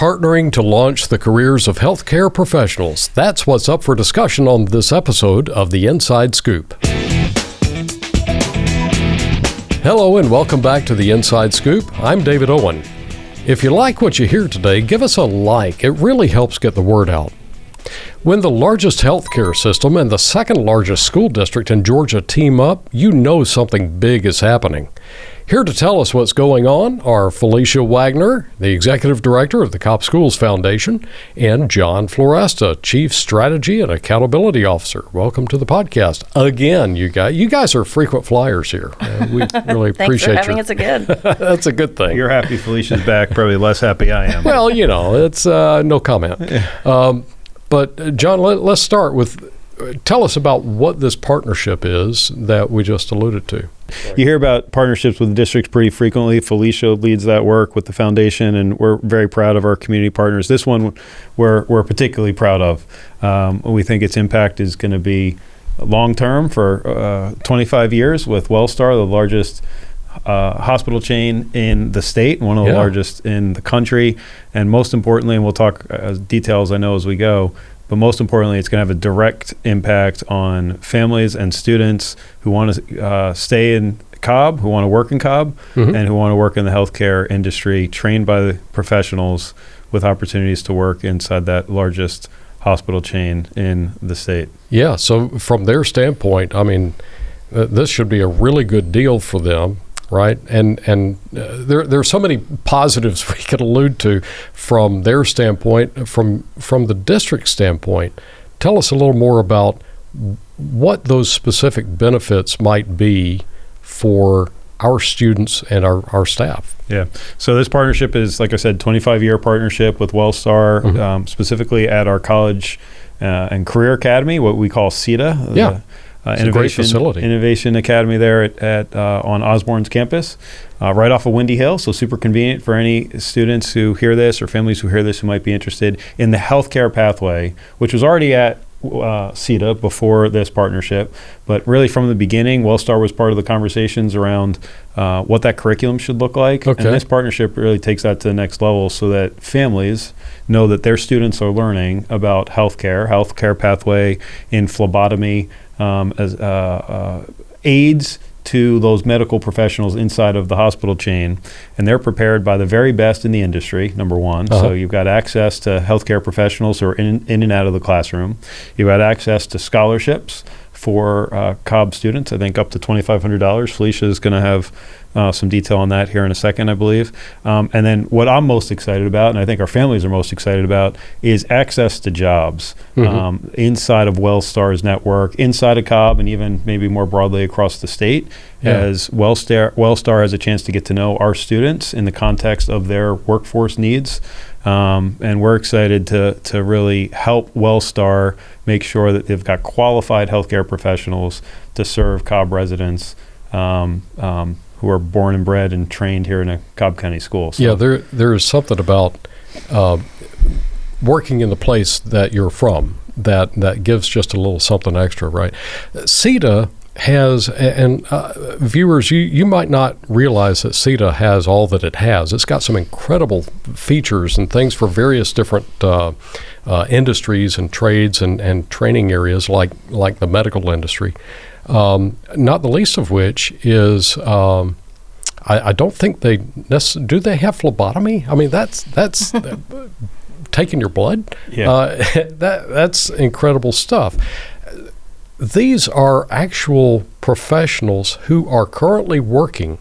partnering to launch the careers of healthcare professionals. That's what's up for discussion on this episode of The Inside Scoop. Hello and welcome back to The Inside Scoop. I'm David Owen. If you like what you hear today, give us a like. It really helps get the word out. When the largest healthcare system and the second largest school district in Georgia team up, you know something big is happening. Here to tell us what's going on are Felicia Wagner, the Executive Director of the Cobb Schools Foundation, and John Floresta, Chief Strategy and Accountability Officer. Welcome to the podcast. Again, you guys are frequent flyers here. We really appreciate Thanks for having us again. That's a good thing. You're happy Felicia's back, probably less happy I am. Well, it's no comment. But John, let's start with, tell us about what this partnership is that we just alluded to. You hear about partnerships with districts pretty frequently. Felicia leads that work with the foundation, and we're very proud of our community partners. This one we're particularly proud of. We think its impact is going to be long-term for 25 years with WellStar, the largest hospital chain in the state, one of the largest in the country, and most importantly, and we'll talk details I know as we go, but most importantly, it's going to have a direct impact on families and students who want to stay in Cobb, who want to work in Cobb, and who want to work in the healthcare industry, trained by the professionals with opportunities to work inside that largest hospital chain in the state. Yeah, so from their standpoint, I mean, this should be a really good deal for them. Right, and there are so many positives we could allude to from their standpoint, from the district standpoint. Tell us a little more about what those specific benefits might be for our students and our staff. Yeah, so this partnership is, like I said, 25-year partnership with WellStar, specifically at our college and career academy, what we call CETA. Innovation Academy there at on Osborne's campus, right off of Windy Hill. So super convenient for any students who hear this or families who hear this who might be interested in the healthcare pathway, which was already at CETA before this partnership. But really from the beginning, WellStar was part of the conversations around what that curriculum should look like. Okay. And this partnership really takes that to the next level so that families know that their students are learning about healthcare pathway in phlebotomy, as aids to those medical professionals inside of the hospital chain, and they're prepared by the very best in the industry, number one. So you've got access to healthcare professionals who are in and out of the classroom. You've got access to scholarships for Cobb students, I think up to $2,500. Felicia is going to have some detail on that here in a second, I believe. And then what I'm most excited about, and I think our families are most excited about, is access to jobs inside of WellStar's network, inside of Cobb, and even maybe more broadly across the state, as WellStar has a chance to get to know our students in the context of their workforce needs. And we're excited to really help WellStar make sure that they've got qualified healthcare professionals to serve Cobb residents who are born and bred and trained here in a Cobb County school. So. Yeah, there is something about working in the place that you're from that gives just a little something extra, right? CETA has, and viewers, you might not realize that CETA has all that it has. It's got some incredible features and things for various different industries and trades and training areas like the medical industry. Not the least of which is, I don't think do they have phlebotomy? I mean, that's taking your blood. Yeah. That's incredible stuff. These are actual professionals who are currently working,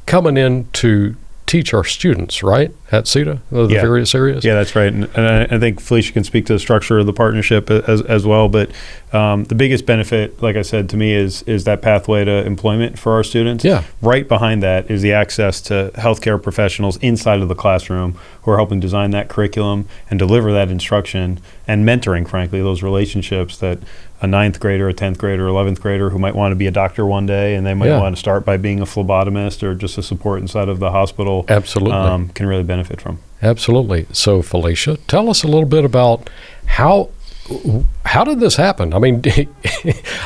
coming in to teach our students, right, at CETA, the various areas? Yeah, that's right. And I think Felicia can speak to the structure of the partnership as well. But the biggest benefit, like I said, to me is that pathway to employment for our students. Yeah. Right behind that is the access to healthcare professionals inside of the classroom who are helping design that curriculum and deliver that instruction and mentoring, frankly, those relationships that a 9th grader, a 10th grader, 11th grader who might want to be a doctor one day, and they might want to start by being a phemotomist or just a support inside of the hospital. Absolutely. Can really benefit from. Absolutely. So, Felicia, tell us a little bit about how did this happen? I mean,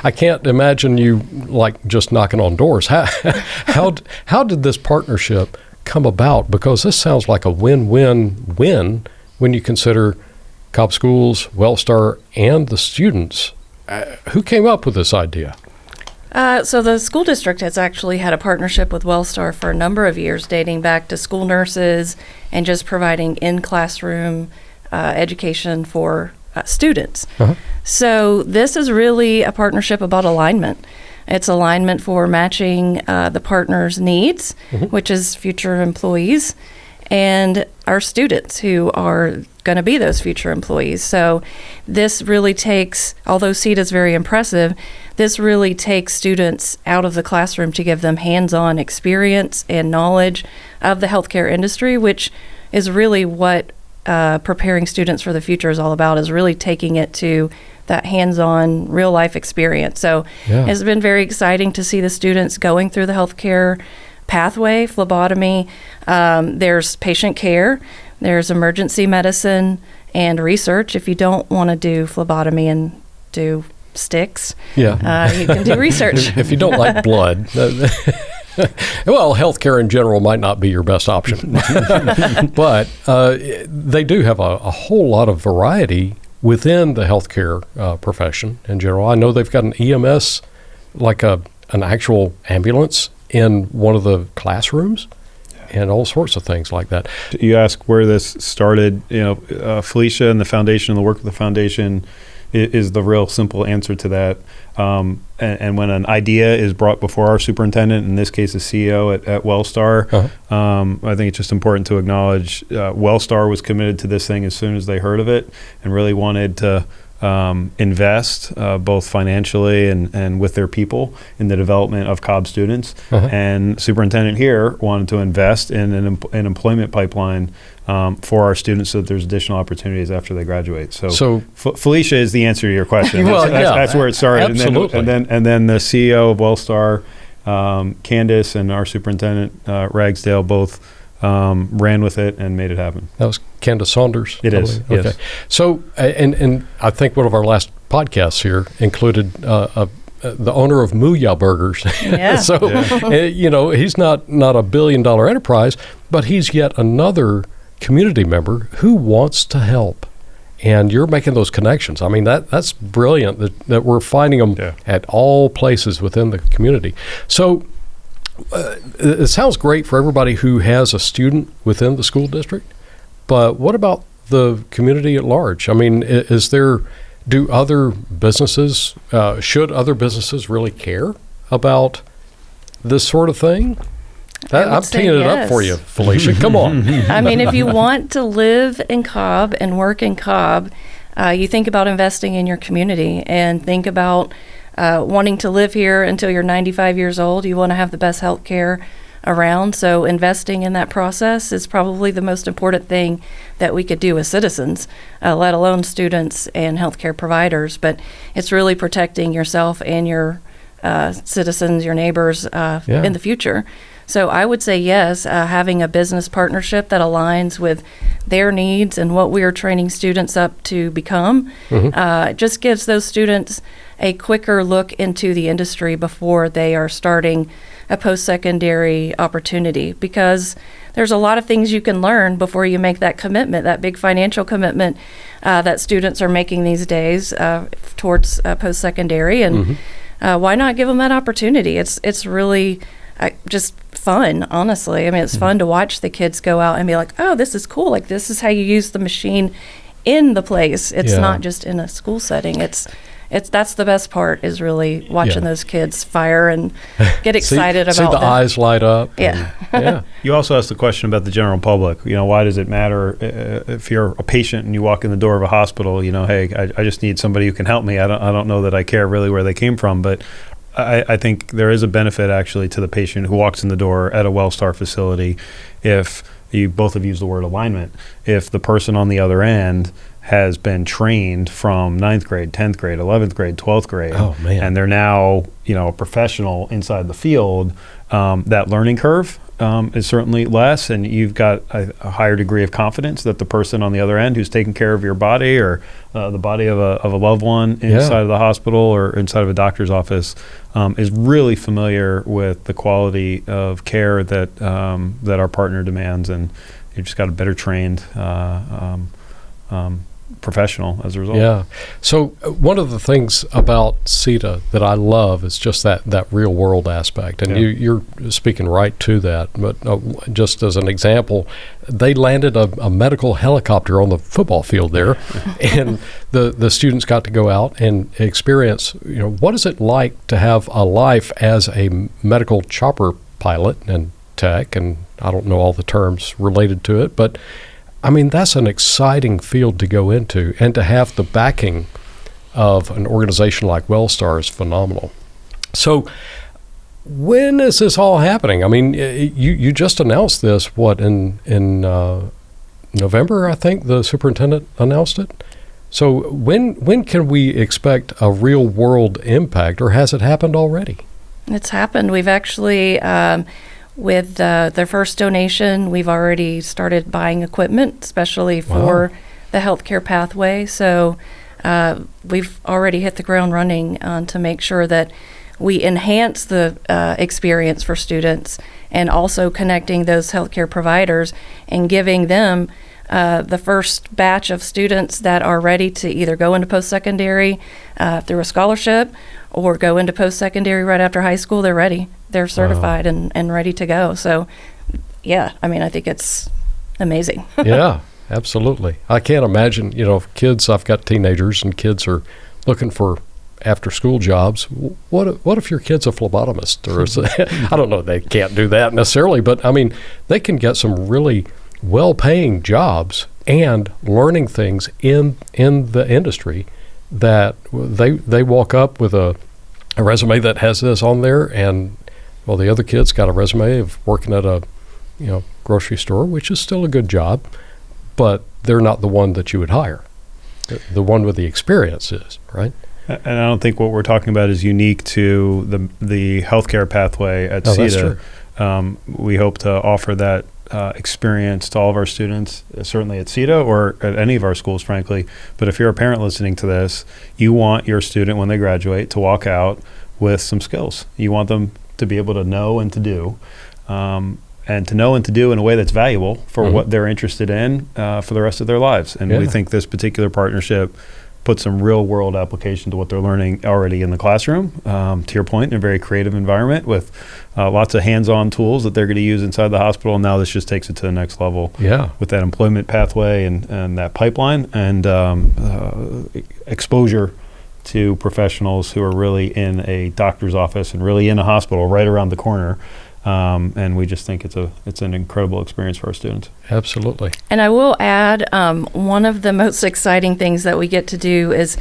I can't imagine you like just knocking on doors. How did this partnership come about? Because this sounds like a win-win-win when you consider Cobb Schools, WellStar, and the students. Who came up with this idea? So the school district has actually had a partnership with WellStar for a number of years, dating back to school nurses and just providing in-classroom education for students. Uh-huh. So this is really a partnership about alignment. It's alignment for matching the partner's needs, which is future employees, and our students who are going to be those future employees. So this really takes, although CETA is very impressive, this really takes students out of the classroom to give them hands-on experience and knowledge of the healthcare industry, which is really what preparing students for the future is all about, is really taking it to that hands-on real-life experience. So it's been very exciting to see the students going through the healthcare pathway, phlebotomy. There's patient care, there's emergency medicine, and research. If you don't want to do phlebotomy and do sticks, you can do research. If you don't like blood, well, healthcare in general might not be your best option. But they do have a whole lot of variety within the healthcare profession in general. I know they've got an EMS, like an actual ambulance in one of the classrooms, and all sorts of things like that. You ask where this started. Felicia and the foundation, the work of the foundation, is the real simple answer to that. And when an idea is brought before our superintendent, in this case the CEO at WellStar, I think it's just important to acknowledge WellStar was committed to this thing as soon as they heard of it, and really wanted to invest both financially and with their people in the development of Cobb students. And superintendent here wanted to invest in an employment pipeline for our students, so that there's additional opportunities after they graduate. So Felicia is the answer to your question. That's where it started. Absolutely. And then the CEO of WellStar, Candace, and our superintendent, Ragsdale, both ran with it and made it happen. That was Candace Saunders? It is, okay. Yes. So, and I think one of our last podcasts here included the owner of Mooyah Burgers. Yeah. So, he's not a billion-dollar enterprise, but he's yet another community member who wants to help. And you're making those connections. I mean, that's brilliant that we're finding them at all places within the community. So, it sounds great for everybody who has a student within the school district, but what about the community at large? I mean, should other businesses really care about this sort of thing? I'm teeing it up for you, Felicia. Come on. I mean, if you want to live in Cobb and work in Cobb, you think about investing in your community and think about wanting to live here until you're 95 years old. You want to have the best health care around. So investing in that process is probably the most important thing that we could do as citizens, let alone students and healthcare providers. But it's really protecting yourself and your citizens, your neighbors in the future. So I would say yes, having a business partnership that aligns with their needs and what we are training students up to become just gives those students a quicker look into the industry before they are starting a post-secondary opportunity, because there's a lot of things you can learn before you make that commitment, that big financial commitment that students are making these days towards post-secondary. And why not give them that opportunity? It's really just fun, honestly. I mean, it's fun to watch the kids go out and be like, oh, this is cool. Like, this is how you use the machine in the place. It's not just in a school setting. That's the best part, is really watching those kids fire and get excited about see the eyes light up. Yeah. You also asked the question about the general public. Why does it matter if you're a patient and you walk in the door of a hospital? Hey, I just need somebody who can help me. I don't know that I care really where they came from, but I think there is a benefit actually to the patient who walks in the door at a WellStar facility if you both have used the word alignment. If the person on the other end has been trained from 9th grade, 10th grade, 11th grade, 12th grade, and they're now a professional inside the field, that learning curve is certainly less, and you've got a higher degree of confidence that the person on the other end who's taking care of your body or the body of a loved one inside of the hospital or inside of a doctor's office is really familiar with the quality of care that our partner demands, and you've just got a better trained professional as a result. Yeah. So one of the things about CETA that I love is just that real world aspect. And you're speaking right to that. But just as an example, they landed a medical helicopter on the football field there, and the students got to go out and experience, what is it like to have a life as a medical chopper pilot and tech, and I don't know all the terms related to it, but I mean, that's an exciting field to go into, and to have the backing of an organization like WellStar is phenomenal. So when is this all happening? I mean, you just announced this, in November, I think the superintendent announced it. So when can we expect a real world impact, or has it happened already? It's happened. We've actually... with their first donation, we've already started buying equipment, especially for the healthcare pathway. So we've already hit the ground running to make sure that we enhance the experience for students, and also connecting those healthcare providers and giving them the first batch of students that are ready to either go into post-secondary through a scholarship, or go into post-secondary right after high school. They're ready. They're certified and ready to go. So, yeah, I mean, I think it's amazing. Yeah, absolutely. I can't imagine, kids, I've got teenagers, and kids are looking for after-school jobs. What if your kid's a phlebotomist? Or I don't know, they can't do that necessarily, but, I mean, they can get some really well-paying jobs and learning things in the industry that they walk up with a resume that has this on there, and well, the other kid's got a resume of working at a grocery store, which is still a good job, but they're not the one that you would hire. The one with the experience is, right? And I don't think what we're talking about is unique to the healthcare pathway at CETA. That's true. We hope to offer that experience to all of our students, certainly at CETA or at any of our schools, frankly. But if you're a parent listening to this, you want your student, when they graduate, to walk out with some skills. You want them to be able to know and to do, and to know and to do in a way that's valuable for what they're interested in for the rest of their lives. And we think this particular partnership put some real world application to what they're learning already in the classroom, to your point, in a very creative environment with lots of hands-on tools that they're going to use inside the hospital. And now this just takes it to the next level with that employment pathway and that pipeline, and exposure to professionals who are really in a doctor's office and really in a hospital right around the corner. And we just think it's an incredible experience for our students. Absolutely. And I will add, one of the most exciting things that we get to do is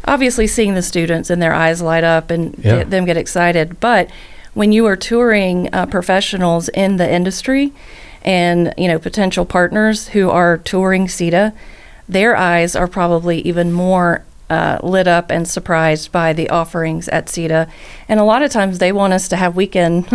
obviously seeing the students and their eyes light up and them get excited. But when you are touring professionals in the industry and potential partners who are touring CETA, their eyes are probably even more lit up and surprised by the offerings at CETA. And a lot of times they want us to have weekend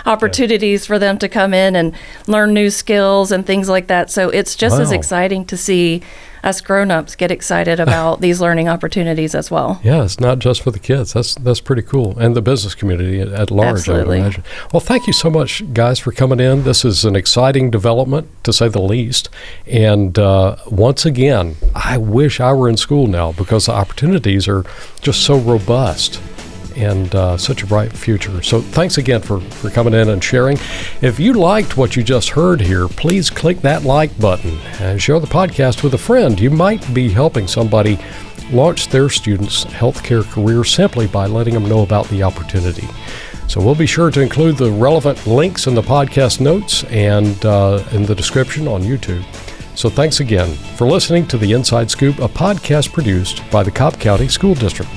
opportunities for them to come in and learn new skills and things like that. So it's just as exciting to see us grown-ups get excited about these learning opportunities as well. Yeah, it's not just for the kids. That's pretty cool. And the business community at large, Absolutely. I would imagine. Well, thank you so much, guys, for coming in. This is an exciting development, to say the least. And once again, I wish I were in school now, because the opportunities are just so robust and such a bright future. So thanks again for coming in and sharing. If you liked what you just heard here, please click that like button and share the podcast with a friend. You might be helping somebody launch their students' healthcare career simply by letting them know about the opportunity. So we'll be sure to include the relevant links in the podcast notes and in the description on YouTube. So thanks again for listening to The Inside Scoop, a podcast produced by the Cobb County School District.